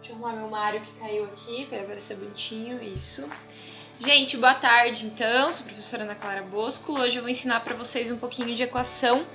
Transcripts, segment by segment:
Deixa eu arrumar meu Mário que caiu aqui, para aparecer bonitinho, isso. Gente, boa tarde então, sou a professora Ana Clara Bosco. Hoje eu vou ensinar para vocês um pouquinho de equação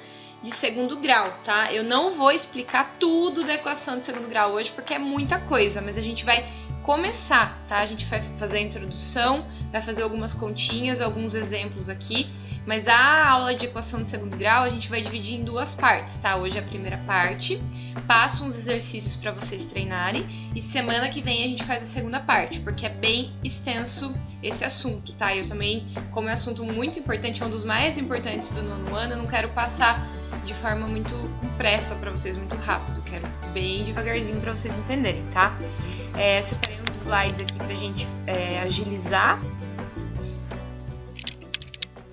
de segundo grau, tá? Eu não vou explicar tudo da equação de segundo grau hoje, porque é muita coisa, mas a gente vai começar, tá? A gente vai fazer a introdução, vai fazer algumas continhas, alguns exemplos aqui, mas a aula de equação de segundo grau a gente vai dividir em duas partes, tá? Hoje é a primeira parte, passo uns exercícios para vocês treinarem e semana que vem a gente faz a segunda parte, porque é bem extenso esse assunto, tá? Eu também, como é um assunto muito importante, é um dos mais importantes do nono ano, eu não quero passar de forma muito pressa para vocês, muito rápido, quero bem devagarzinho para vocês entenderem, tá? Separei uns slides aqui pra gente agilizar.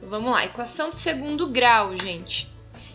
Vamos lá, equação de segundo grau, gente.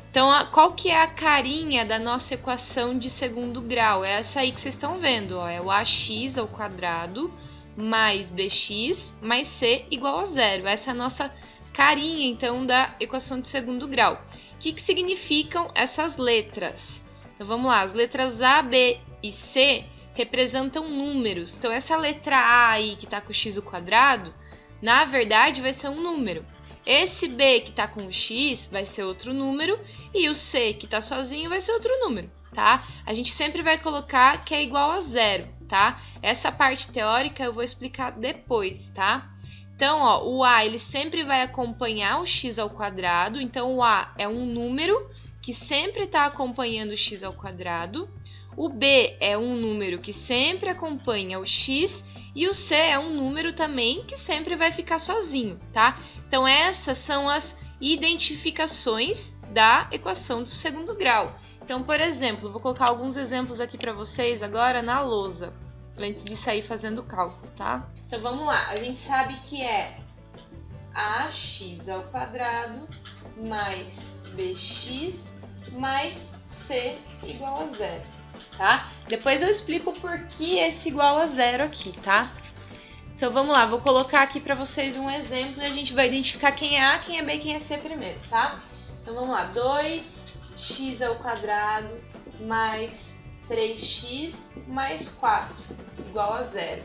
Então, qual que é a carinha da nossa equação de segundo grau? É essa aí que vocês estão vendo, ó, é o ax ao quadrado mais bx mais c igual a zero. Essa é a nossa carinha, então, da equação de segundo grau. O que significam essas letras? Então, vamos lá, as letras A, B e C representam números. Então, essa letra A aí, que tá com o x ao quadrado, na verdade, vai ser um número. Esse B que tá com o x vai ser outro número e o C que tá sozinho vai ser outro número, tá? A gente sempre vai colocar que é igual a zero, tá? Essa parte teórica eu vou explicar depois, tá? Então, ó, o A ele sempre vai acompanhar o x ao quadrado, então o A é um número que sempre está acompanhando o x ao quadrado. O B é um número que sempre acompanha o x e o C é um número também que sempre vai ficar sozinho, tá? Então, essas são as identificações da equação do segundo grau. Então, por exemplo, vou colocar alguns exemplos aqui para vocês agora na lousa, antes de sair fazendo o cálculo, tá? Então, vamos lá. A gente sabe que é ax ao quadrado mais bx mais c igual a zero, tá? Depois eu explico por que esse igual a zero aqui, tá? Então, vamos lá. Vou colocar aqui para vocês um exemplo e a gente vai identificar quem é A, quem é B, quem é C primeiro, tá? Então, vamos lá. 2x ao quadrado mais 3x mais 4 igual a zero.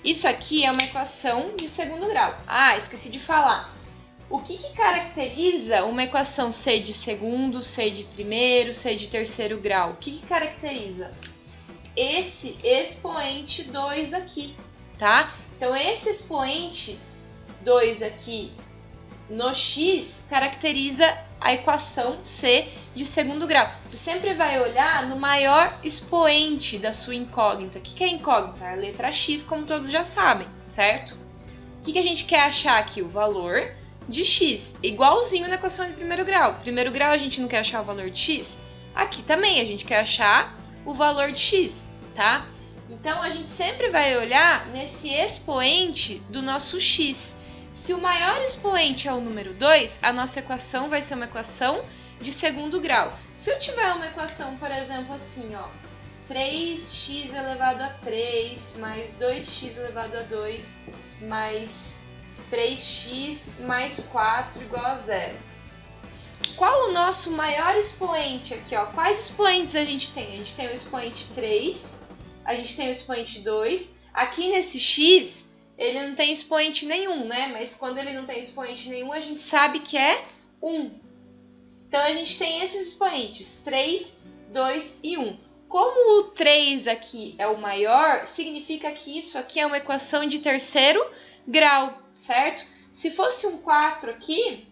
Isso aqui é uma equação de segundo grau. Ah, esqueci de falar. O que caracteriza uma equação C de segundo, C de primeiro, C de terceiro grau? O que caracteriza? Esse expoente 2 aqui, tá? Então, esse expoente 2 aqui no x caracteriza a equação C de segundo grau. Você sempre vai olhar no maior expoente da sua incógnita. O que é incógnita? É a letra x, como todos já sabem, certo? O que a gente quer achar aqui? O valor de x, igualzinho na equação de primeiro grau. Primeiro grau a gente não quer achar o valor de x? Aqui também a gente quer achar o valor de x, tá? Então, a gente sempre vai olhar nesse expoente do nosso x. Se o maior expoente é o número 2, a nossa equação vai ser uma equação de segundo grau. Se eu tiver uma equação, por exemplo, assim, ó, 3x elevado a 3 mais 2x elevado a 2 mais 3x mais 4 igual a zero. Qual o nosso maior expoente aqui, ó? Quais expoentes a gente tem? A gente tem o expoente 3, a gente tem o expoente 2. Aqui nesse x, ele não tem expoente nenhum, né? Mas quando ele não tem expoente nenhum, a gente sabe que é 1. Então, a gente tem esses expoentes, 3, 2 e 1. Como o 3 aqui é o maior, significa que isso aqui é uma equação de terceiro grau, certo? Se fosse um 4 aqui,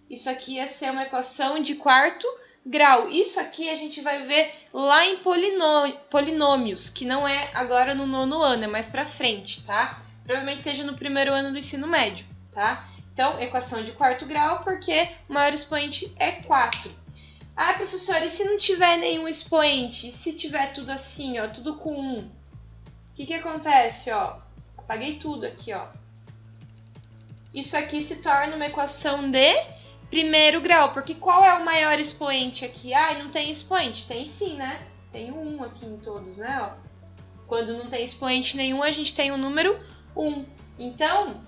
isso aqui ia ser uma equação de quarto grau. Isso aqui a gente vai ver lá em polinômios, que não é agora no nono ano, é mais pra frente, tá? Provavelmente seja no primeiro ano do ensino médio, tá? Então, equação de quarto grau, porque o maior expoente é 4. Ah, professora, e se não tiver nenhum expoente? E se tiver tudo assim, ó, tudo com 1? O que acontece, ó? Apaguei tudo aqui, ó. Isso aqui se torna uma equação de primeiro grau, porque qual é o maior expoente aqui? Ah, não tem expoente? Tem sim, né? Tem 1 aqui em todos, né? Ó. Quando não tem expoente nenhum, a gente tem o número 1. Então,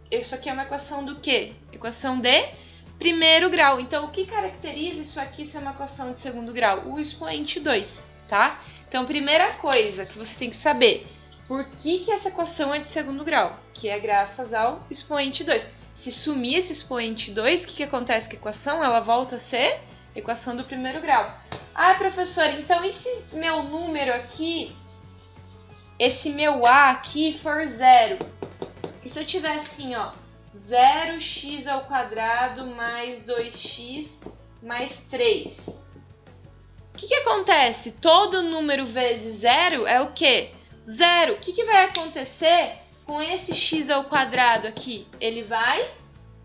isso aqui é uma equação do quê? Equação de primeiro grau. Então, o que caracteriza isso aqui ser uma equação de segundo grau? O expoente 2, tá? Então, primeira coisa que você tem que saber, por que essa equação é de segundo grau? Que é graças ao expoente 2. Se sumir esse expoente 2, o que acontece com a equação? Ela volta a ser equação do primeiro grau. Ah, professora, então e se meu número aqui, esse meu A aqui for zero? E se eu tiver assim, ó, 0x ao quadrado mais 2x mais 3? O que acontece? Todo número vezes zero é o quê? Zero. O que vai acontecer com esse x ao quadrado aqui? Ele vai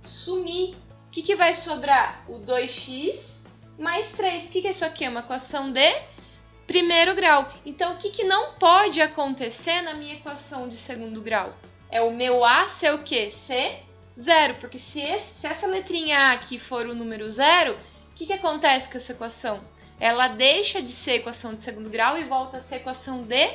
sumir. O que vai sobrar? O 2x mais 3. O que é isso aqui? É uma equação de primeiro grau. Então, o que não pode acontecer na minha equação de segundo grau? É o meu A ser o quê? Ser zero. Porque se essa letrinha A aqui for o número zero, o que acontece com essa equação? Ela deixa de ser equação de segundo grau e volta a ser equação de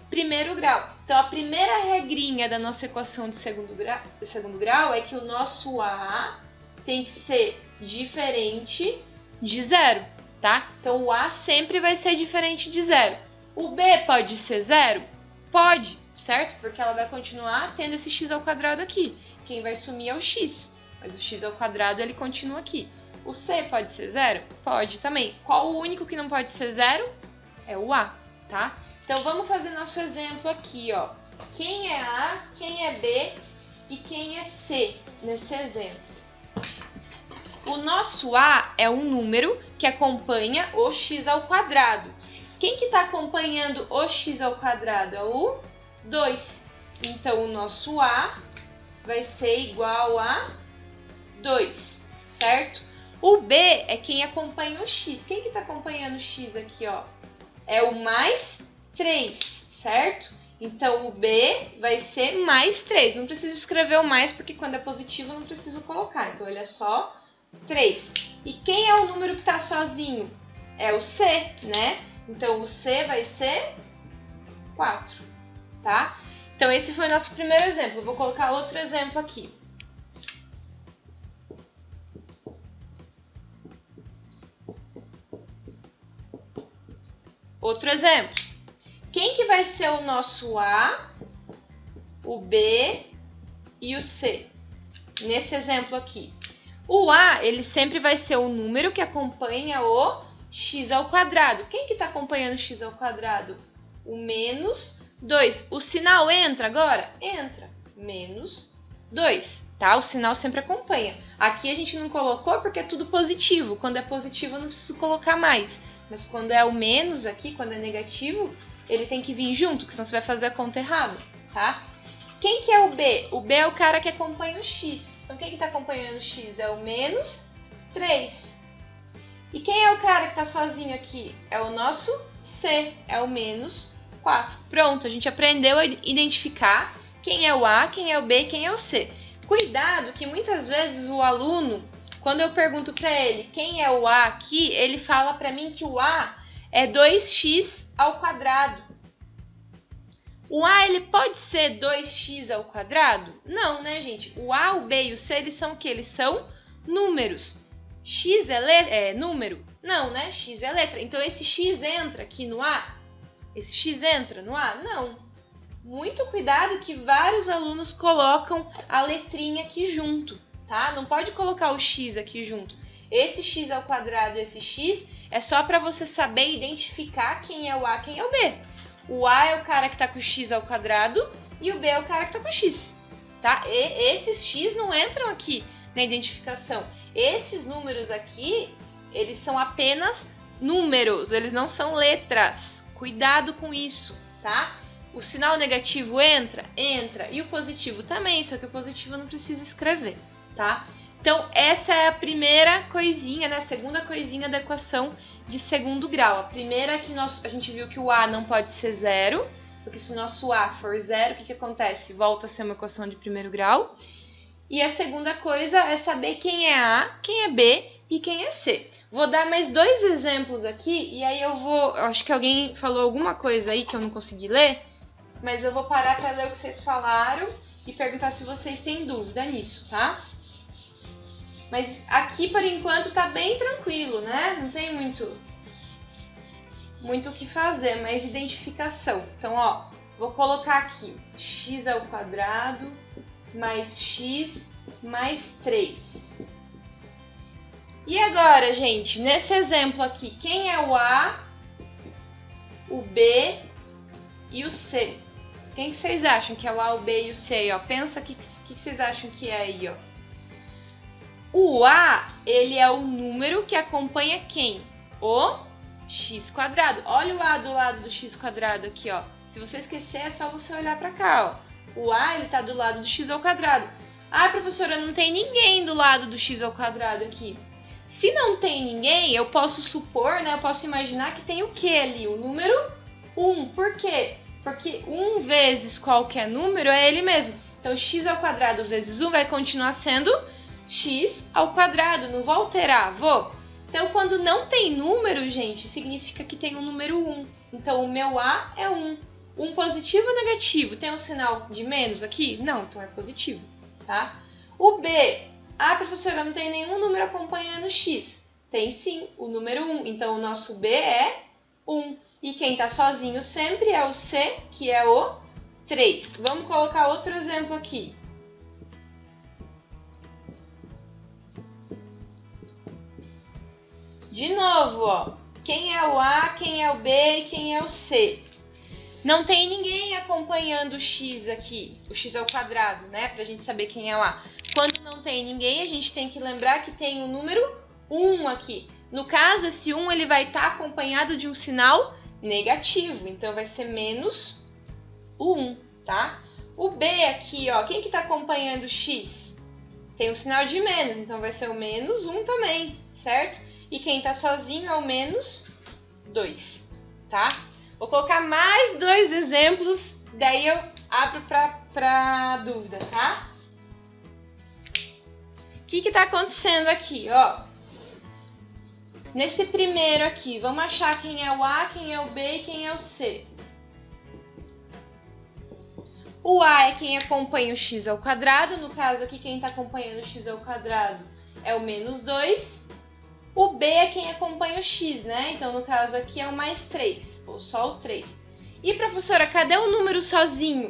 primeiro grau. Então, a primeira regrinha da nossa equação de segundo grau é que o nosso A tem que ser diferente de zero, tá? Então, o A sempre vai ser diferente de zero. O B pode ser zero? Pode, certo? Porque ela vai continuar tendo esse x ao quadrado aqui. Quem vai sumir é o x, mas o x ao quadrado ele continua aqui. O C pode ser zero? Pode também. Qual o único que não pode ser zero? É o A, tá? Então, vamos fazer nosso exemplo aqui, ó. Quem é A, quem é B e quem é C nesse exemplo? O nosso A é um número que acompanha o x ao quadrado. Quem que está acompanhando o x ao quadrado? É o 2. Então, o nosso A vai ser igual a 2, certo? O B é quem acompanha o x. Quem que está acompanhando o x aqui, ó? É o mais 3, certo? Então, o B vai ser mais 3. Não preciso escrever o mais, porque quando é positivo eu não preciso colocar. Então, ele é só 3. E quem é o número que está sozinho? É o C, né? Então, o C vai ser 4, tá? Então, esse foi o nosso primeiro exemplo. Eu vou colocar outro exemplo aqui. Outro exemplo. Quem que vai ser o nosso A, o B e o C? Nesse exemplo aqui. O A, ele sempre vai ser o número que acompanha o x ao quadrado. Quem que está acompanhando o x ao quadrado? O menos 2. O sinal entra agora? Entra. Menos 2, tá? O sinal sempre acompanha. Aqui a gente não colocou porque é tudo positivo. Quando é positivo eu não preciso colocar mais. Mas quando é o menos aqui, quando é negativo, ele tem que vir junto, que senão você vai fazer a conta errada, tá? Quem que é o B? O B é o cara que acompanha o x. Então, quem que tá acompanhando o x? É o menos 3. E quem é o cara que tá sozinho aqui? É o nosso C, é o menos 4. Pronto, a gente aprendeu a identificar quem é o A, quem é o B, quem é o C. Cuidado que muitas vezes o aluno, quando eu pergunto para ele quem é o A aqui, ele fala para mim que o A é 2x ao quadrado. O A, ele pode ser 2x ao quadrado? Não, né, gente? O A, o B e o C, eles são o quê? Eles são números. X é número? Não, né? X é letra. Então, esse X entra aqui no A? Esse X entra no A? Não. Muito cuidado que vários alunos colocam a letrinha aqui junto, tá? Não pode colocar o X aqui junto. Esse X ao quadrado e esse X é só para você saber identificar quem é o A, quem é o B. O A é o cara que tá com o X ao quadrado e o B é o cara que tá com o X, tá? E esses X não entram aqui na identificação. Esses números aqui, eles são apenas números, eles não são letras. Cuidado com isso, tá? O sinal negativo entra? Entra. E o positivo também, só que o positivo eu não preciso escrever, tá? Então, essa é a primeira coisinha, né? A segunda coisinha da equação de segundo grau. A primeira é que a gente viu que o A não pode ser zero, porque se o nosso A for zero, o que acontece? Volta a ser uma equação de primeiro grau. E a segunda coisa é saber quem é A, quem é B e quem é C. Vou dar mais 2 exemplos aqui, e aí eu acho que alguém falou alguma coisa aí que eu não consegui ler, mas eu vou parar para ler o que vocês falaram e perguntar se vocês têm dúvida nisso, tá? Mas aqui, por enquanto, tá bem tranquilo, né? Não tem muito o que fazer, mais identificação. Então, ó, vou colocar aqui x ao quadrado mais x mais 3. E agora, gente, nesse exemplo aqui, quem é o A, o B e o C? Quem que vocês acham que é o A, o B e o C aí, ó? Pensa o que vocês acham que é aí, ó. O A, ele é o número que acompanha quem? O x quadrado. Olha o A do lado do x quadrado aqui, ó. Se você esquecer, é só você olhar pra cá, ó. O A, ele tá do lado do x ao quadrado. Ah, professora, não tem ninguém do lado do x ao quadrado aqui. Se não tem ninguém, eu posso supor, né? Eu posso imaginar que tem o que ali? O número 1. Por quê? Porque 1 vezes qualquer número é ele mesmo. Então, x ao quadrado vezes 1 vai continuar sendo x ao quadrado. Não vou alterar, vou? Então, quando não tem número, gente, significa que tem um número 1. Então, o meu A é 1. 1 positivo ou negativo? Tem um sinal de menos aqui? Não, então é positivo, tá? O B. Ah, professora, não tem nenhum número acompanhando x. Tem sim, o número 1. Então, o nosso B é 1. E quem tá sozinho sempre é o C, que é o 3. Vamos colocar outro exemplo aqui. De novo, ó. Quem é o A, quem é o B e quem é o C? Não tem ninguém acompanhando o x aqui, o x ao quadrado, né? Pra gente saber quem é o A. Quando não tem ninguém, a gente tem que lembrar que tem o número 1 aqui. No caso, esse 1 ele vai estar acompanhado de um sinal negativo. Então, vai ser menos o 1, tá? O B aqui, ó. Quem que tá acompanhando o x? Tem um sinal de menos, então vai ser o menos 1 também, certo? E quem tá sozinho é o menos 2, tá? Vou colocar mais 2 exemplos, daí eu abro pra dúvida, tá? O que tá acontecendo aqui, ó? Nesse primeiro aqui, vamos achar quem é o A, quem é o B e quem é o C. O A é quem acompanha o x ao quadrado, no caso aqui quem tá acompanhando o x ao quadrado é o menos 2. O B é quem acompanha o x, né? Então, no caso aqui é o mais 3, ou só o 3. E, professora, cadê o número sozinho?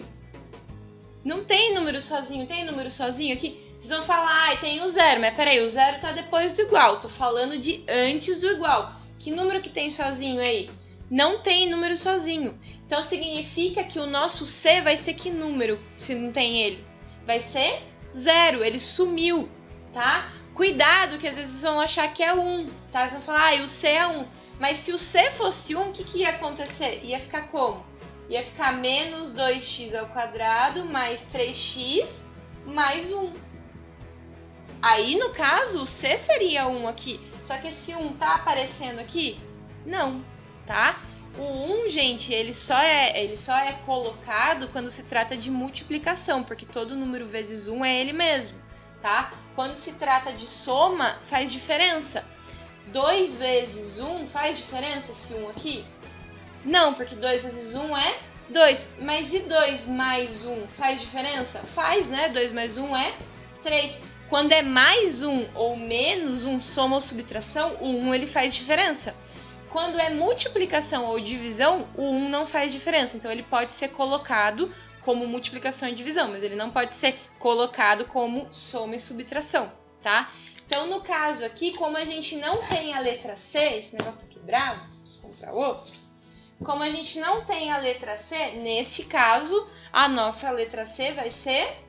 Não tem número sozinho, tem número sozinho aqui? Vocês vão falar, ah, tem o 0, mas peraí, o 0 tá depois do igual, tô falando de antes do igual. Que número que tem sozinho aí? Não tem número sozinho. Então, significa que o nosso C vai ser que número, se não tem ele? Vai ser 0, ele sumiu, tá? Cuidado, que às vezes vão achar que é 1, tá? Vocês vão falar, ah, o C é 1. Mas se o C fosse 1, o que ia acontecer? Ia ficar como? Ia ficar menos 2x ao quadrado mais 3x mais 1. Aí, no caso, o C seria 1 aqui. Só que esse 1 tá aparecendo aqui? Não, tá? O 1, gente, ele só é colocado quando se trata de multiplicação, porque todo número vezes 1 é ele mesmo, tá? Quando se trata de soma, faz diferença. 2 vezes 1 faz diferença esse 1 aqui? Não, porque 2 vezes 1 é 2. Mas e 2 mais 1 faz diferença? Faz, né? 2 mais 1 é 3. Quando é mais 1 ou menos 1, soma ou subtração, o 1 ele faz diferença. Quando é multiplicação ou divisão, o 1 não faz diferença. Então, ele pode ser colocado como multiplicação e divisão, mas ele não pode ser colocado como soma e subtração, tá? Então, no caso aqui, como a gente não tem a letra C, esse negócio tá quebrado, vamos comprar outro. Como a gente não tem a letra C, nesse caso, a nossa letra C vai ser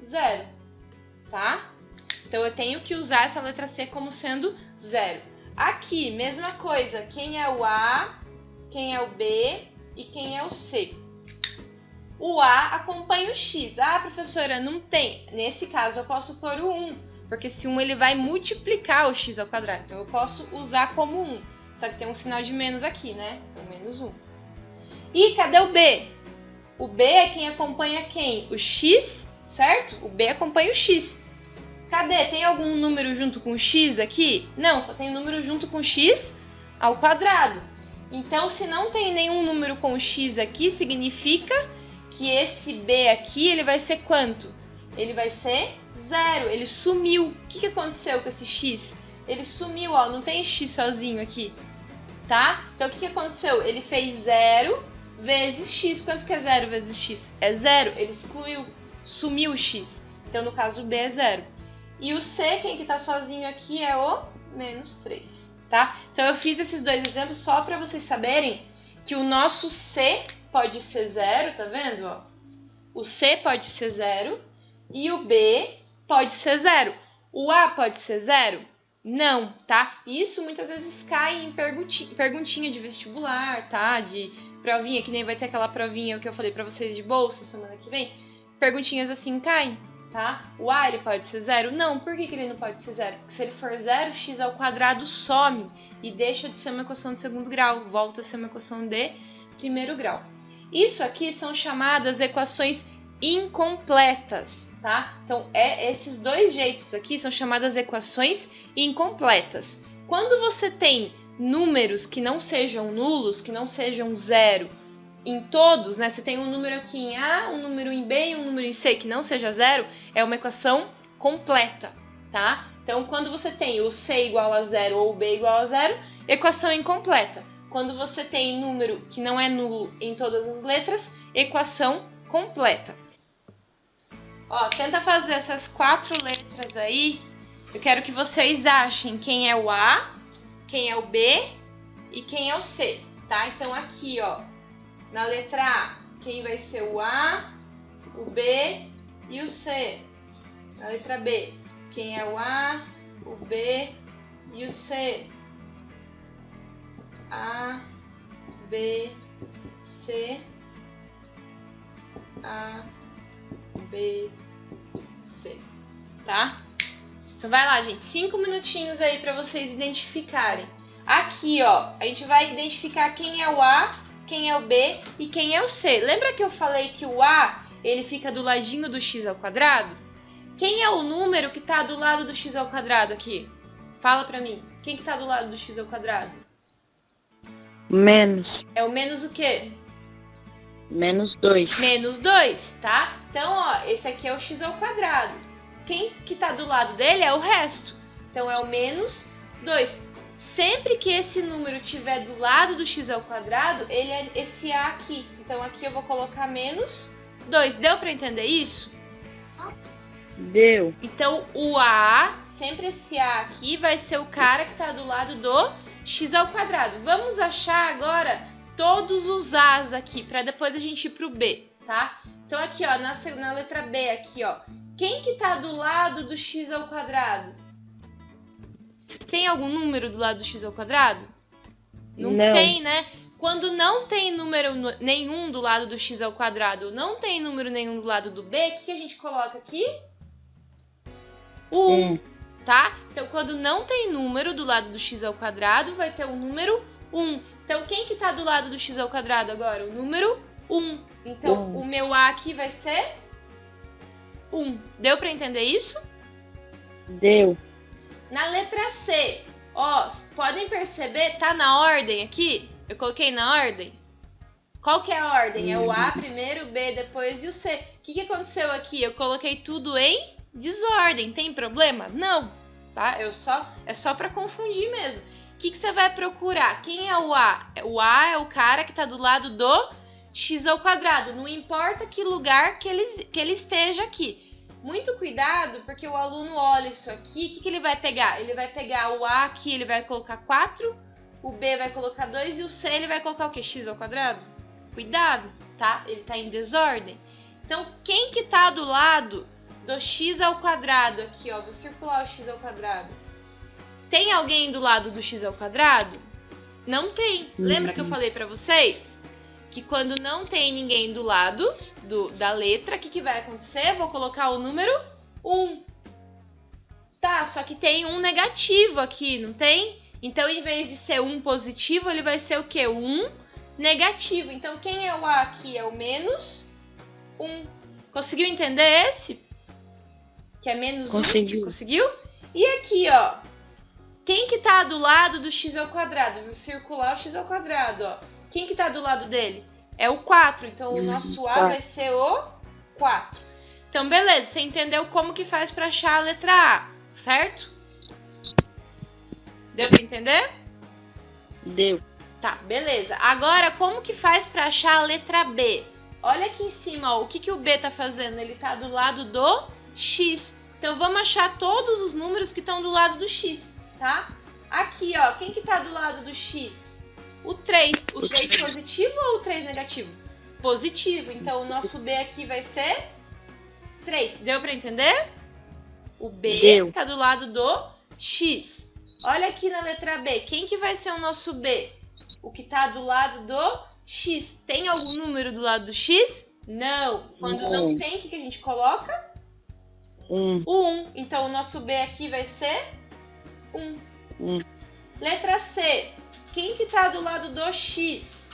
0, tá? Então, eu tenho que usar essa letra C como sendo 0. Aqui, mesma coisa, quem é o A, quem é o B e quem é o C. O A acompanha o X. Ah, professora, não tem. Nesse caso, eu posso pôr o 1, porque esse 1 ele vai multiplicar o X ao quadrado. Então, eu posso usar como 1. Só que tem um sinal de menos aqui, né? Então, menos 1. E cadê o B? O B é quem acompanha quem? O X, certo? O B acompanha o X. Cadê? Tem algum número junto com o X aqui? Não, só tem número junto com o X ao quadrado. Então, se não tem nenhum número com o X aqui, significa que esse B aqui, ele vai ser quanto? Ele vai ser 0, ele sumiu. O que aconteceu com esse X? Ele sumiu, ó, não tem X sozinho aqui, tá? Então, o que aconteceu? Ele fez 0 vezes x. Quanto que é 0 vezes x? É 0. Ele excluiu, sumiu o x. Então, no caso, o b é 0. E o c, quem que tá sozinho aqui, é o menos 3, tá? Então, eu fiz esses dois exemplos só para vocês saberem que o nosso c pode ser 0, tá vendo? Ó? O c pode ser 0 e o b pode ser 0. O a pode ser 0? Não, tá? Isso muitas vezes cai em perguntinha de vestibular, tá? De provinha, que nem vai ter aquela provinha que eu falei pra vocês de bolsa semana que vem. Perguntinhas assim caem, tá? O a, ele pode ser 0? Não, por que ele não pode ser 0? Porque se ele for 0, x ao quadrado some e deixa de ser uma equação de segundo grau, volta a ser uma equação de primeiro grau. Isso aqui são chamadas equações incompletas, tá? Então, esses dois jeitos aqui são chamadas equações incompletas. Quando você tem números que não sejam nulos, que não sejam 0 em todos, né? Você tem um número aqui em A, um número em B e um número em C que não seja 0, é uma equação completa, tá? Então, quando você tem o C igual a 0 ou o B igual a 0, equação incompleta. Quando você tem número que não é nulo em todas as letras, equação completa. Ó, tenta fazer essas 4 letras aí. Eu quero que vocês achem quem é o A, quem é o B e quem é o C, tá? Então aqui, ó, na letra A, quem vai ser o A, o B e o C. Na letra B, quem é o A, o B e o C. A, B, C, A, B, C, tá? Então vai lá, gente, 5 minutinhos aí pra vocês identificarem. Aqui, ó, a gente vai identificar quem é o A, quem é o B e quem é o C. Lembra que eu falei que o A, ele fica do ladinho do x ao quadrado? Quem é o número que tá do lado do x ao quadrado aqui? Fala pra mim, quem que tá do lado do x ao quadrado? Menos. É o menos o quê? Menos 2. Menos 2, tá? Então, ó, esse aqui é o x ao quadrado. Quem que tá do lado dele é o resto. Então, é o menos 2. Sempre que esse número estiver do lado do x ao quadrado, ele é esse a aqui. Então, aqui eu vou colocar menos 2. Deu pra entender isso? Deu. Então, o a, sempre esse a aqui, vai ser o cara que tá do lado do x ao quadrado. Vamos achar agora todos os a's aqui, para depois a gente ir pro b, tá? Então aqui, ó, na letra B aqui, ó, quem que tá do lado do x ao quadrado? Tem algum número do lado do x ao quadrado? Não tem, né? Quando não tem número nenhum do lado do x ao quadrado, não tem número nenhum do lado do b, o que a gente coloca aqui? O 1. Tá? Então, quando não tem número do lado do x ao quadrado, vai ter o número 1. Então, quem que tá do lado do x ao quadrado agora? O número 1. Então, o meu a aqui vai ser 1. Deu pra entender isso? Deu. Na letra C, ó, podem perceber, tá na ordem aqui? Eu coloquei na ordem. Qual que é a ordem? É o A primeiro, o B depois e o C. O que aconteceu aqui? Eu coloquei tudo em desordem. Tem problema? Não, tá? É só para confundir mesmo. O que você vai procurar? Quem é o A? O A é o cara que tá do lado do x ao quadrado. Não importa que lugar que ele esteja aqui. Muito cuidado, porque o aluno olha isso aqui. O que ele vai pegar? Ele vai pegar o A aqui, ele vai colocar 4, o B vai colocar 2 e o C ele vai colocar o quê? X ao quadrado? Cuidado, tá? Ele tá em desordem. Então, quem que tá do lado do x ao quadrado aqui, ó? Vou circular o x ao quadrado. Tem alguém do lado do x ao quadrado? Não tem. Lembra que eu falei pra vocês? Que quando não tem ninguém do lado da letra, o que vai acontecer? Eu vou colocar o número 1. Tá, só que tem um negativo aqui, não tem? Então, em vez de ser um positivo, ele vai ser o quê? Um negativo. Então, quem é o A aqui? É o menos 1. Conseguiu entender esse? Que é menos 1? Conseguiu. Conseguiu? E aqui, ó. Quem que tá do lado do x ao quadrado? Vou circular o x ao quadrado, ó. Quem que tá do lado dele? É o 4. Então, o nosso A vai ser o 4. Então, beleza. Você entendeu como que faz pra achar a letra A, certo? Deu pra entender? Deu. Tá, beleza. Agora, como que faz pra achar a letra B? Olha aqui em cima, ó, o que, que o B tá fazendo? Ele tá do lado do X. Então, vamos achar todos os números que estão do lado do X, tá? Aqui, ó, quem que tá do lado do X? O 3. O 3 positivo ou o 3 negativo? Positivo. Então, o nosso B aqui vai ser 3. Deu pra entender? O B Deu. tá do lado do X. Olha aqui na letra B. Quem que vai ser o nosso B? O que tá do lado do X. Tem algum número do lado do X? Não. Quando não tem, o que a gente coloca? 1. O 1. Então, o nosso B aqui vai ser 1. Letra C. Quem que tá do lado do X?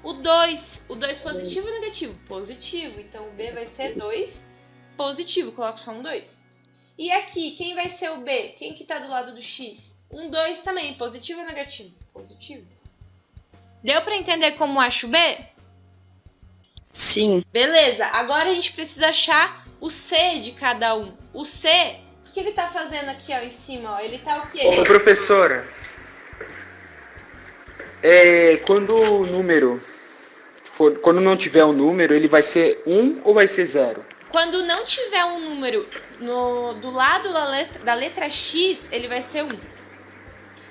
O 2. O 2 positivo ou negativo? Positivo. Então, o B vai ser 2 positivo. Coloco só um 2. E aqui, quem vai ser o B? Quem que tá do lado do X? Um 2 também. Positivo ou negativo? Positivo. Deu pra entender como acho o B? Sim. Beleza. Agora a gente precisa achar o C de cada um. O C, o que ele tá fazendo aqui, ó, em cima, ó? Ele tá o quê? Ô, professora, quando o número quando não tiver um número, ele vai ser 1 ou vai ser 0? Quando não tiver um número do lado da letra X, ele vai ser 1.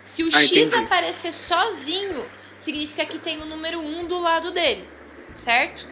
Se o X entendi. aparecer sozinho, significa que tem o número 1 do lado dele, certo?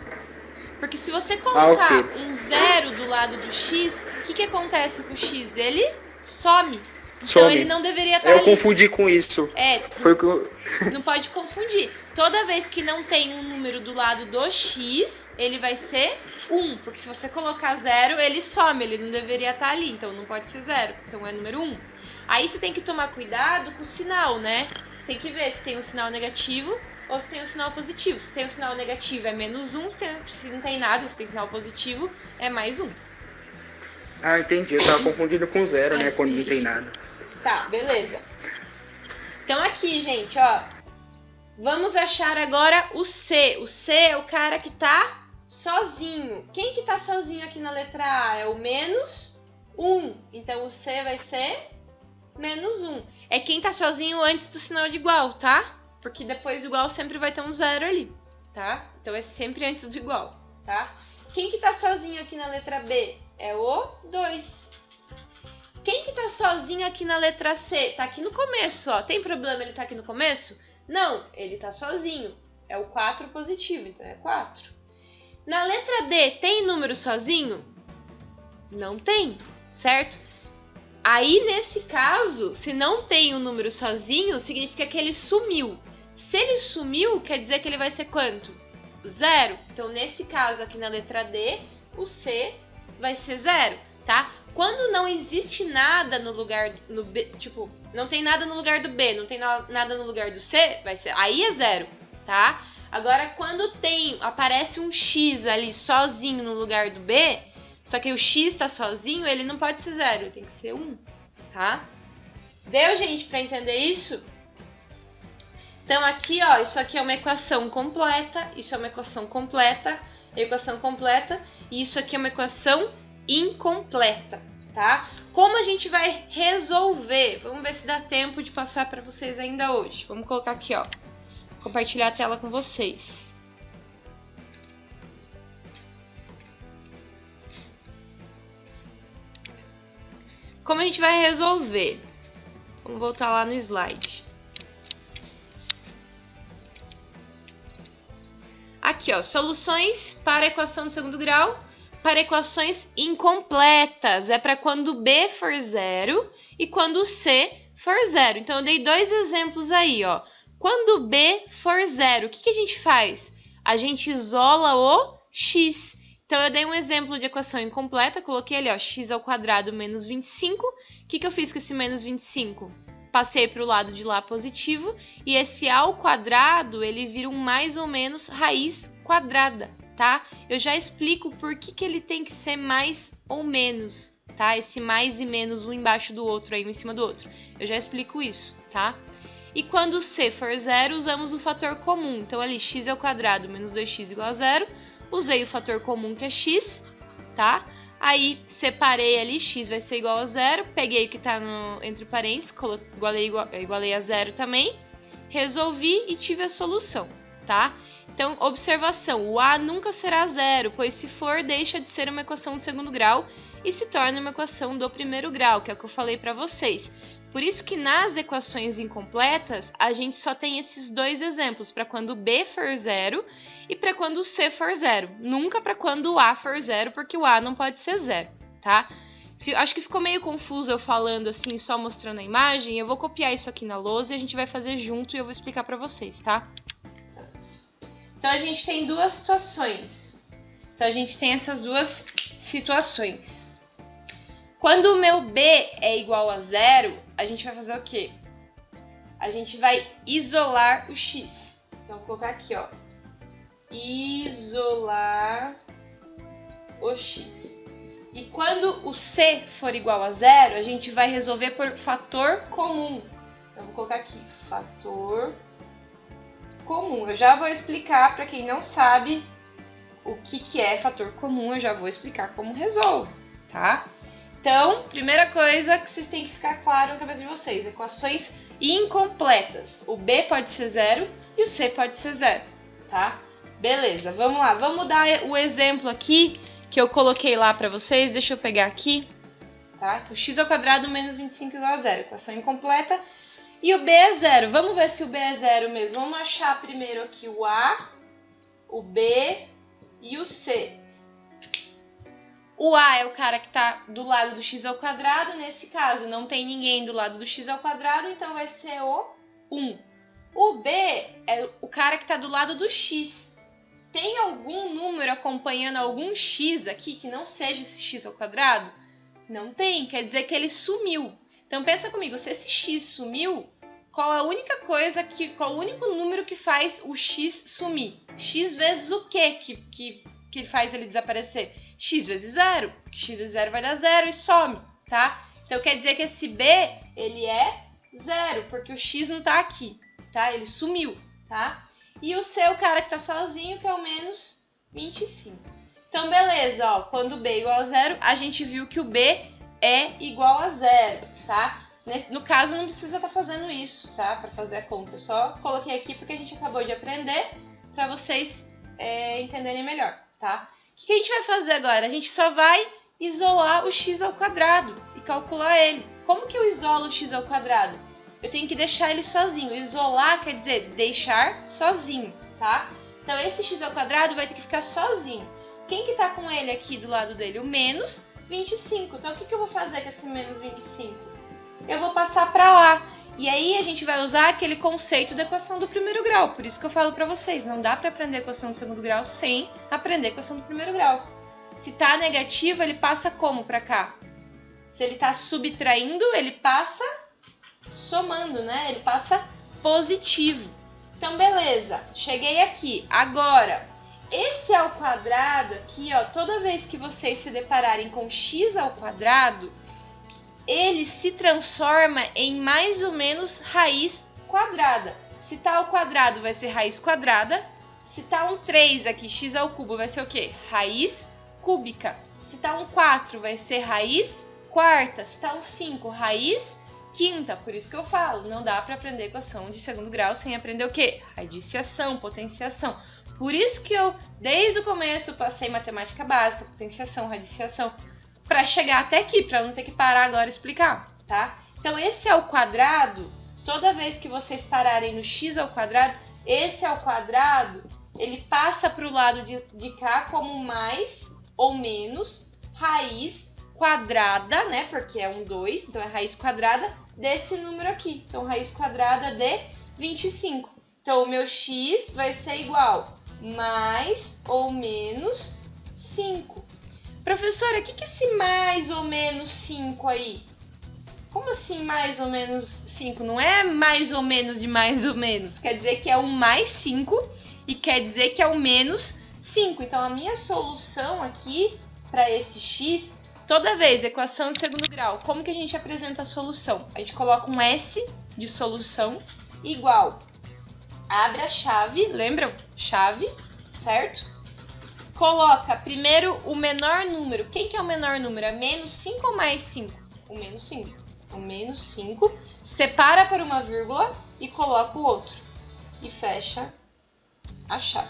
Porque se você colocar ok. um 0 do lado do X, o que acontece com o X? Ele some. Então Some. ele não deveria estar Eu ali. confundi com isso. Foi o que eu... Não pode confundir. Toda vez que não tem um número do lado do X, ele vai ser 1. Porque se você colocar 0, ele some. Ele não deveria estar ali. Então não pode ser 0. Então é número 1. Aí você tem que tomar cuidado com o sinal, né? Você tem que ver se tem um sinal negativo ou se tem um sinal positivo. Se tem um sinal negativo é menos 1. Se não tem nada, se tem sinal positivo, é mais 1. Ah, entendi. Eu tava confundindo com 0, né? Quando não tem nada. Tá, beleza. Então aqui, gente, ó. Vamos achar agora o C. O C é o cara que tá sozinho. Quem que tá sozinho aqui na letra A? É o menos 1. Então o C vai ser menos 1. É quem tá sozinho antes do sinal de igual, tá? Porque depois do igual sempre vai ter um 0 ali, tá? Então é sempre antes do igual, tá? Quem que tá sozinho aqui na letra B? É o 2. Quem que tá sozinho aqui na letra C? Tá aqui no começo, ó. Tem problema ele tá aqui no começo? Não, ele tá sozinho. É o 4 positivo, então é 4. Na letra D, tem número sozinho? Não tem, certo? Aí, nesse caso, se não tem um número sozinho, significa que ele sumiu. Se ele sumiu, quer dizer que ele vai ser quanto? 0. Então, nesse caso aqui na letra D, o C vai ser 0, tá? Quando não existe nada no lugar no B, tipo, não tem nada no lugar do B, não tem nada no lugar do C, vai ser, aí é 0, tá? Agora, quando aparece um X ali sozinho no lugar do B, só que o X tá sozinho, ele não pode ser 0, ele tem que ser 1, tá? Deu, gente, pra entender isso? Então, aqui, ó, isso aqui é uma equação completa, isso é uma equação completa, e isso aqui é uma equação incompleta, tá? Como a gente vai resolver? Vamos ver se dá tempo de passar para vocês ainda hoje. Vamos colocar aqui, ó. Compartilhar a tela com vocês. Como a gente vai resolver? Vamos voltar lá no slide. Aqui, ó, soluções para a equação de segundo grau, para equações incompletas. É para quando B for 0 e quando C for 0. Então, eu dei 2 exemplos aí, ó. Quando B for 0, o que a gente faz? A gente isola o x. Então, eu dei um exemplo de equação incompleta, coloquei ali, ó, x ao quadrado menos 25. O que eu fiz com esse menos 25? Passei para o lado de lá positivo, e esse ao quadrado, ele vira um mais ou menos raiz quadrada, tá? Eu já explico por que ele tem que ser mais ou menos, tá? Esse mais e menos um embaixo do outro, aí um em cima do outro. Eu já explico isso, tá? E quando C for 0, usamos o fator comum. Então, ali, x ao quadrado menos 2x igual a 0. Usei o fator comum, que é x, tá? Aí, separei ali, x vai ser igual a 0. Peguei o que tá entre parênteses, igualei a 0 também. resolvi e tive a solução, tá? Então, observação, o A nunca será zero, pois se for, deixa de ser uma equação de segundo grau e se torna uma equação do primeiro grau, que é o que eu falei para vocês. Por isso que nas equações incompletas, a gente só tem esses dois exemplos, para quando B for zero e para quando o C for zero. Nunca para quando o A for zero, porque o A não pode ser zero, tá? Acho que ficou meio confuso eu falando assim, só mostrando a imagem. Eu vou copiar isso aqui na lousa e a gente vai fazer junto e eu vou explicar para vocês, tá? Então, a gente tem duas situações. Então, a gente tem essas duas situações. Quando o meu B é igual a zero, a gente vai fazer o quê? A gente vai isolar o x. Então, vou colocar aqui, ó. Isolar o x. E quando o C for igual a zero, a gente vai resolver por fator comum. Então, vou colocar aqui, fator comum. Eu já vou explicar para quem não sabe o que é fator comum, eu já vou explicar como resolve, tá? Então, primeira coisa que vocês têm que ficar claro na cabeça de vocês, equações incompletas. O B pode ser zero e o C pode ser zero, tá? Beleza, vamos lá. Vamos dar o exemplo aqui que eu coloquei lá para vocês. Deixa eu pegar aqui, tá? Então, x ao quadrado menos 25 igual a zero. Equação incompleta. E o B é zero. Vamos ver se o B é zero mesmo. Vamos achar primeiro aqui o A, o B e o C. O A é o cara que está do lado do x ao quadrado. Nesse caso, não tem ninguém do lado do x ao quadrado, então vai ser o 1. O B é o cara que está do lado do x. Tem algum número acompanhando algum x aqui que não seja esse x ao quadrado? Não tem, quer dizer que ele sumiu. Então pensa comigo, se esse x sumiu, qual a única coisa qual o único número que faz o x sumir? X vezes o quê que faz ele desaparecer? X vezes zero, porque x vezes zero vai dar zero e some, tá? Então quer dizer que esse B, ele é zero, porque o x não tá aqui, tá? Ele sumiu, tá? E o C é o cara que tá sozinho, que é o menos 25. Então beleza, ó, quando B é igual a zero, a gente viu que o B é igual a zero, tá? No caso, não precisa estar fazendo isso, tá? Para fazer a conta. Eu só coloquei aqui porque a gente acabou de aprender para vocês entenderem melhor, tá? O que a gente vai fazer agora? A gente só vai isolar o x ao quadrado e calcular ele. Como que eu isolo o x ao quadrado? Eu tenho que deixar ele sozinho. Isolar quer dizer deixar sozinho, tá? Então, esse x ao quadrado vai ter que ficar sozinho. Quem que tá com ele aqui do lado dele? O menos 25. Então, o que eu vou fazer com esse menos 25? Eu vou passar para lá. E aí, a gente vai usar aquele conceito da equação do primeiro grau. Por isso que eu falo para vocês, não dá para aprender a equação do segundo grau sem aprender a equação do primeiro grau. Se tá negativo, ele passa como para cá? Se ele tá subtraindo, ele passa somando, né? Ele passa positivo. Então, beleza. Cheguei aqui. Agora, esse ao quadrado aqui, ó, toda vez que vocês se depararem com x ao quadrado, ele se transforma em mais ou menos raiz quadrada. Se tá ao quadrado, vai ser raiz quadrada. Se tá um 3 aqui, x ao cubo, vai ser o quê? Raiz cúbica. Se tá um 4, vai ser raiz quarta. Se tá um 5, raiz quinta. Por isso que eu falo, não dá para aprender equação de segundo grau sem aprender o quê? Radiciação, potenciação. Por isso que eu, desde o começo, passei matemática básica, potenciação, radiciação, para chegar até aqui, para não ter que parar agora e explicar, tá? Então, esse ao quadrado, toda vez que vocês pararem no x ao quadrado, esse ao quadrado, ele passa para o lado de cá como mais ou menos raiz quadrada, né? Porque é um 2, então é raiz quadrada desse número aqui. Então, raiz quadrada de 25. Então, o meu x vai ser igual mais ou menos 5. Professora, o que é esse mais ou menos 5 aí? Como assim mais ou menos 5? Não é mais ou menos de mais ou menos. Quer dizer que é um mais 5 e quer dizer que é o menos 5. Então, a minha solução aqui para esse x, toda vez, equação de segundo grau, como que a gente apresenta a solução? A gente coloca um S de solução igual. Abre a chave, lembram? Chave, certo? Coloca primeiro o menor número. Quem que é o menor número? É menos 5 ou mais 5? O menos 5. O menos 5. Separa por uma vírgula e coloca o outro. E fecha a chave,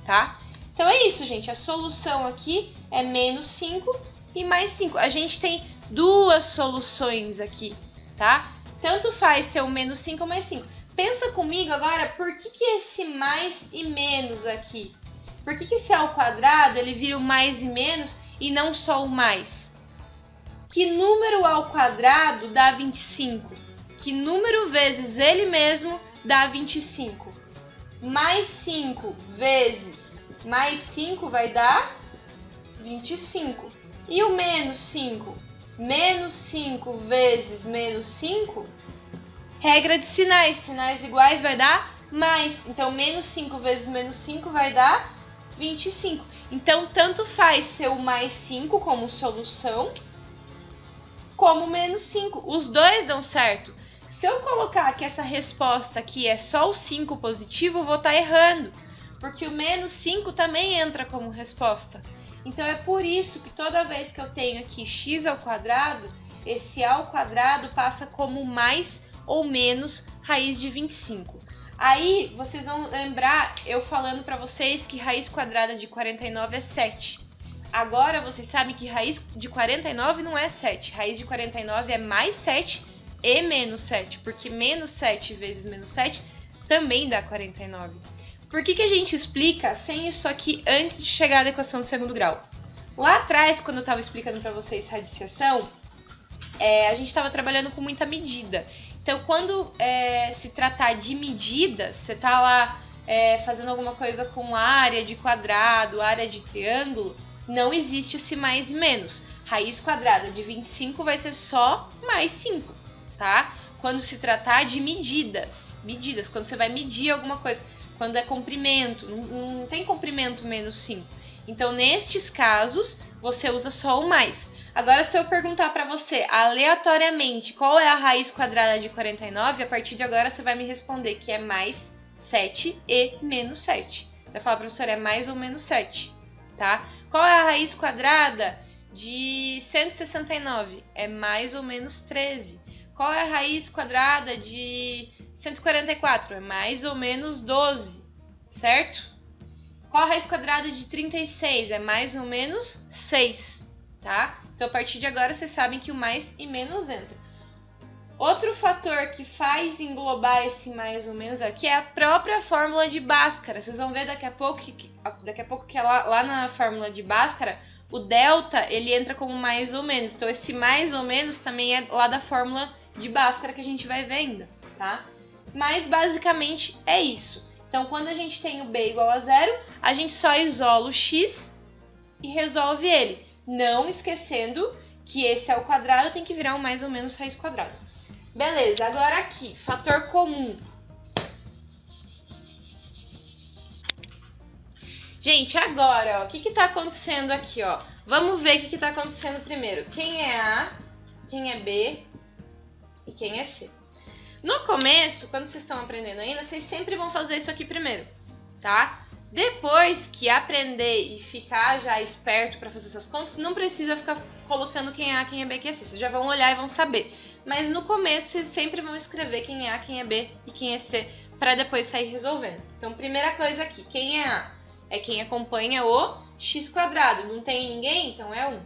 tá? Então é isso, gente. A solução aqui é menos 5 e mais 5. A gente tem duas soluções aqui, tá? Tanto faz ser o menos 5 ou mais 5. Pensa comigo agora, por que esse mais e menos aqui? Por que esse ao quadrado ele vira o mais e menos e não só o mais? Que número ao quadrado dá 25? Que número vezes ele mesmo dá 25? Mais 5 vezes mais 5 vai dar 25. E o menos 5? Menos 5 vezes menos 5? Regra de sinais. Sinais iguais vai dar mais. Então, menos 5 vezes menos 5 vai dar 25. Então, tanto faz ser o mais 5 como solução, como menos 5. Os dois dão certo. Se eu colocar que essa resposta aqui é só o 5 positivo, eu vou estar errando. Porque o menos 5 também entra como resposta. Então, é por isso que toda vez que eu tenho aqui x ao quadrado, esse ao quadrado passa como mais ou menos raiz de 25. Aí, vocês vão lembrar eu falando para vocês que raiz quadrada de 49 é 7. Agora, vocês sabem que raiz de 49 não é 7. Raiz de 49 é mais 7 e menos 7. Porque menos 7 vezes menos 7 também dá 49. Por que a gente explica sem isso aqui antes de chegar à equação do segundo grau? Lá atrás, quando eu estava explicando para vocês radiciação, a gente estava trabalhando com muita medida. Então, quando se tratar de medidas, você está lá fazendo alguma coisa com área de quadrado, área de triângulo, não existe esse mais e menos. Raiz quadrada de 25 vai ser só mais 5, tá? Quando se tratar de medidas, quando você vai medir alguma coisa, quando é comprimento, não tem comprimento menos 5. Então, nestes casos, você usa só o mais. Agora, se eu perguntar para você aleatoriamente qual é a raiz quadrada de 49, a partir de agora você vai me responder que é mais 7 e menos 7. Você vai falar, professor, é mais ou menos 7, tá? Qual é a raiz quadrada de 169? É mais ou menos 13. Qual é a raiz quadrada de 144? É mais ou menos 12, certo? Qual a raiz quadrada de 36? É mais ou menos 6, tá? Então, a partir de agora, vocês sabem que o mais e menos entra. Outro fator que faz englobar esse mais ou menos aqui é a própria fórmula de Bhaskara. Vocês vão ver daqui a pouco que lá na fórmula de Bhaskara, o delta, ele entra como mais ou menos. Então, esse mais ou menos também é lá da fórmula de Bhaskara que a gente vai ver ainda, tá? Mas, basicamente, é isso. Então, quando a gente tem o b igual a 0, a gente só isola o x e resolve ele. Não esquecendo que esse ao quadrado tem que virar um mais ou menos raiz quadrada. Beleza, agora aqui, fator comum. Gente, agora, ó, o que tá acontecendo aqui, ó? Vamos ver o que tá acontecendo primeiro. Quem é A, quem é B e quem é C. No começo, quando vocês estão aprendendo ainda, vocês sempre vão fazer isso aqui primeiro, tá? Depois que aprender e ficar já esperto para fazer essas contas, não precisa ficar colocando quem é A, quem é B, quem é C. Vocês já vão olhar e vão saber. Mas no começo, vocês sempre vão escrever quem é A, quem é B e quem é C, para depois sair resolvendo. Então, primeira coisa aqui, quem é A? É quem acompanha o x quadrado. Não tem ninguém? Então é 1.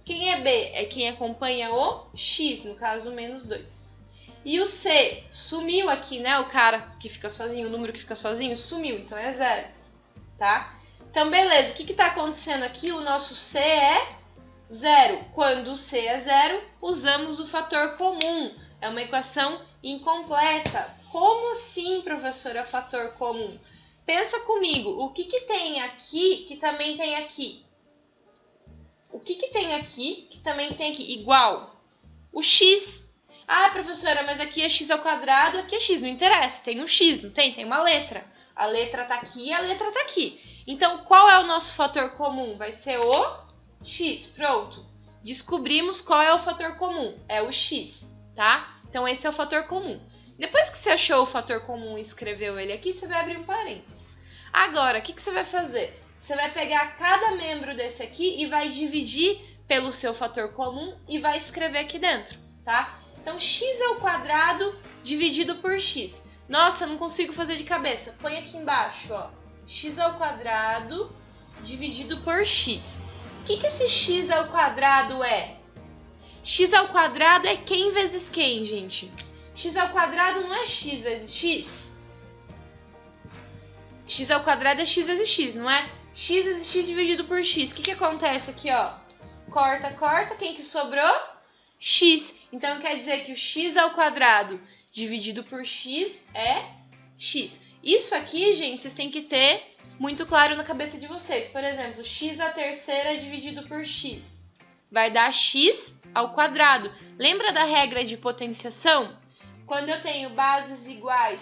Quem é B? É quem acompanha o x, no caso, menos 2. E o C? Sumiu aqui, né? O cara que fica sozinho, o número que fica sozinho, sumiu, então é 0. Tá? Então, beleza. O que tá acontecendo aqui? O nosso C é 0. Quando o C é 0, usamos o fator comum. É uma equação incompleta. Como assim, professora, fator comum? Pensa comigo. O que tem aqui que também tem aqui? O que tem aqui que também tem aqui? Igual. O x. Ah, professora, mas aqui é x ao quadrado, aqui é x. Não interessa. Tem um x, não tem? Tem uma letra. A letra tá aqui e a letra tá aqui. Então, qual é o nosso fator comum? Vai ser o x. Pronto. Descobrimos qual é o fator comum. É o x, tá? Então, esse é o fator comum. Depois que você achou o fator comum e escreveu ele aqui, você vai abrir um parênteses. Agora, o que você vai fazer? Você vai pegar cada membro desse aqui e vai dividir pelo seu fator comum e vai escrever aqui dentro, tá? Então, x ao quadrado dividido por x. Nossa, não consigo fazer de cabeça. Põe aqui embaixo, ó. X ao quadrado dividido por x. O que esse x ao quadrado é? X ao quadrado é quem vezes quem, gente? X ao quadrado não é x vezes x? X ao quadrado é x vezes x, não é? X vezes x dividido por x. O que acontece aqui, ó? Corta, corta. Quem que sobrou? X. Então, quer dizer que o x ao quadrado dividido por x é x. Isso aqui, gente, vocês têm que ter muito claro na cabeça de vocês. Por exemplo, x à terceira dividido por x vai dar x ao quadrado. Lembra da regra de potenciação? Quando eu tenho bases iguais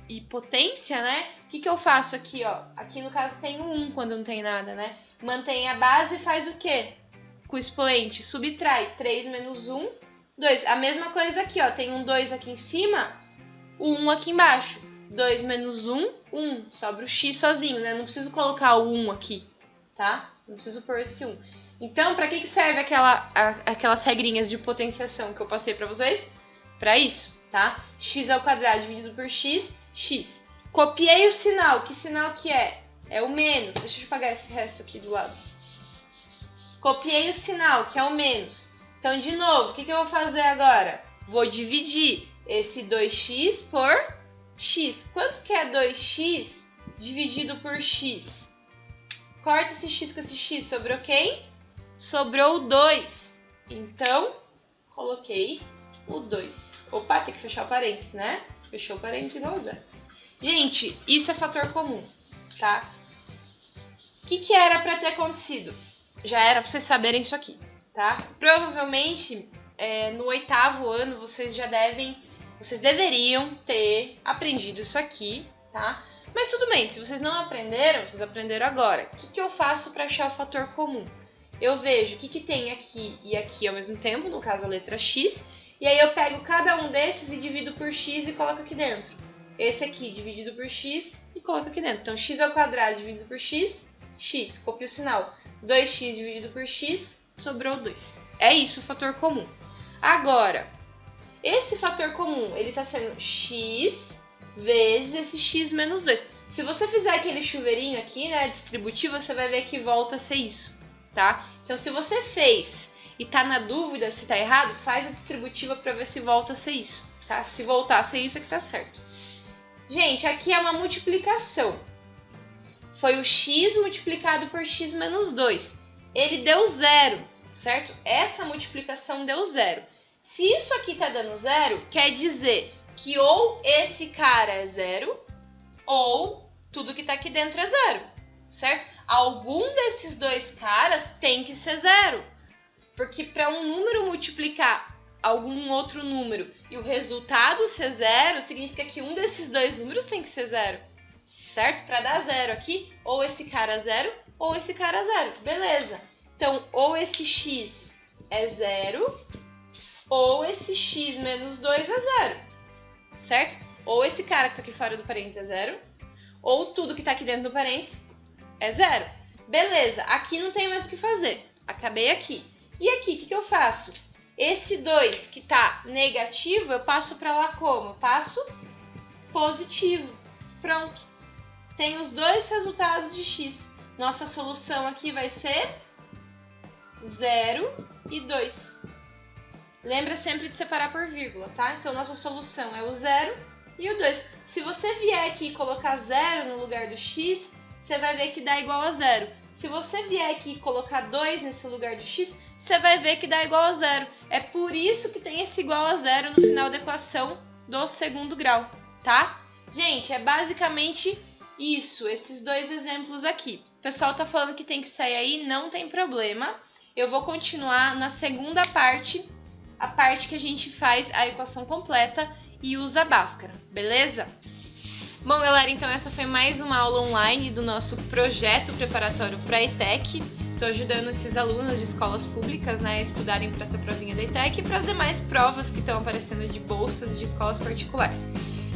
e potência, né? O que eu faço aqui, ó? Aqui, no caso, tem 1 quando não tem nada, né? Mantém a base e faz o quê? Com o expoente, subtrai 3 menos 1, 2. A mesma coisa aqui, ó. Tem um 2 aqui em cima, o 1 aqui embaixo. 2 menos 1, 1. Sobra o x sozinho, né? Não preciso colocar o 1 aqui, tá? Não preciso pôr esse 1. Então, pra que serve aquelas regrinhas de potenciação que eu passei pra vocês? Pra isso, tá? X ao quadrado dividido por x, x. Copiei o sinal. Que sinal que é? É o menos. Deixa eu apagar esse resto aqui do lado. Copiei o sinal, que é o menos. Então, de novo, o que eu vou fazer agora? Vou dividir esse 2x por x. Quanto que é 2x dividido por x? Corta esse x com esse x. Sobrou quem? Sobrou o 2. Então, coloquei o 2. Opa, tem que fechar o parênteses, né? Fechou o parênteses igual a zero. Gente, isso é fator comum, tá? O que era para ter acontecido? Já era para vocês saberem isso aqui, tá? Provavelmente, no 8º ano, vocês deveriam ter aprendido isso aqui, tá? Mas tudo bem, se vocês não aprenderam, vocês aprenderam agora. O que eu faço para achar o fator comum? Eu vejo o que tem aqui e aqui ao mesmo tempo, no caso a letra x, e aí eu pego cada um desses e divido por x e coloco aqui dentro. Esse aqui dividido por x e coloco aqui dentro. Então, x ao quadrado dividido por x, x, copio o sinal. 2x dividido por x, sobrou 2. É isso o fator comum. Agora, esse fator comum, ele está sendo x vezes esse x menos 2. Se você fizer aquele chuveirinho aqui, né, distributivo, você vai ver que volta a ser isso, tá? Então, se você fez e tá na dúvida se tá errado, faz a distributiva para ver se volta a ser isso, tá? Se voltar a ser isso, é que tá certo. Gente, aqui é uma multiplicação. Foi o x multiplicado por x menos 2. Ele deu 0, certo? Essa multiplicação deu 0. Se isso aqui tá dando 0, quer dizer que ou esse cara é 0, ou tudo que tá aqui dentro é 0, certo? Algum desses dois caras tem que ser 0. Porque para um número multiplicar algum outro número e o resultado ser 0, significa que um desses dois números tem que ser 0. Certo? Para dar 0 aqui, ou esse cara é 0, ou esse cara é 0. Beleza. Então, ou esse x é 0, ou esse x menos 2 é 0. Certo? Ou esse cara que tá aqui fora do parênteses é 0, ou tudo que tá aqui dentro do parênteses é 0. Beleza. Aqui não tem mais o que fazer. Acabei aqui. E aqui, o que eu faço? Esse 2 que tá negativo, eu passo para lá como? Eu passo positivo. Pronto. Tem os dois resultados de x. Nossa solução aqui vai ser 0 e 2. Lembra sempre de separar por vírgula, tá? Então, nossa solução é o 0 e o 2. Se você vier aqui e colocar 0 no lugar do x, você vai ver que dá igual a 0. Se você vier aqui e colocar 2 nesse lugar do x, você vai ver que dá igual a 0. É por isso que tem esse igual a 0 no final da equação do segundo grau, tá? Gente, é basicamente isso, esses dois exemplos aqui. O pessoal tá falando que tem que sair aí, não tem problema. Eu vou continuar na segunda parte, a parte que a gente faz a equação completa e usa a Bhaskara, beleza? Bom, galera, então essa foi mais uma aula online do nosso projeto preparatório para a ETEC. Estou ajudando esses alunos de escolas públicas, né, a estudarem para essa provinha da ETEC e para as demais provas que estão aparecendo de bolsas de escolas particulares.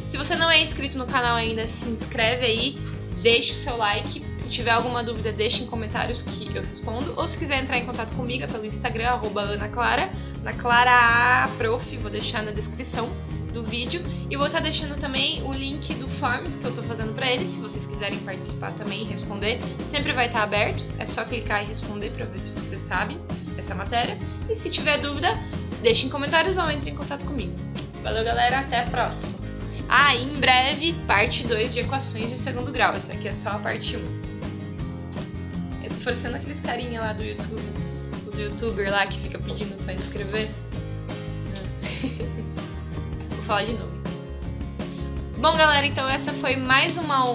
Se você não é inscrito no canal ainda, se inscreve aí, deixe o seu like. Se tiver alguma dúvida, deixe em comentários que eu respondo. Ou se quiser entrar em contato comigo, é pelo Instagram, @AnaClara, AnaClaraProf, vou deixar na descrição. do vídeo. E vou estar deixando também o link do Forms que eu tô fazendo pra eles, se vocês quiserem participar também e responder. Sempre vai estar aberto, é só clicar e responder pra ver se você sabe essa matéria. E se tiver dúvida, deixe em comentários ou entre em contato comigo. Valeu, galera, até a próxima! Ah, e em breve, parte 2 de equações de segundo grau. Essa aqui é só a parte 1. Eu tô parecendo aqueles carinha lá do YouTube, os youtubers lá que fica pedindo pra inscrever. Vou falar de novo. Bom, galera, então essa foi mais uma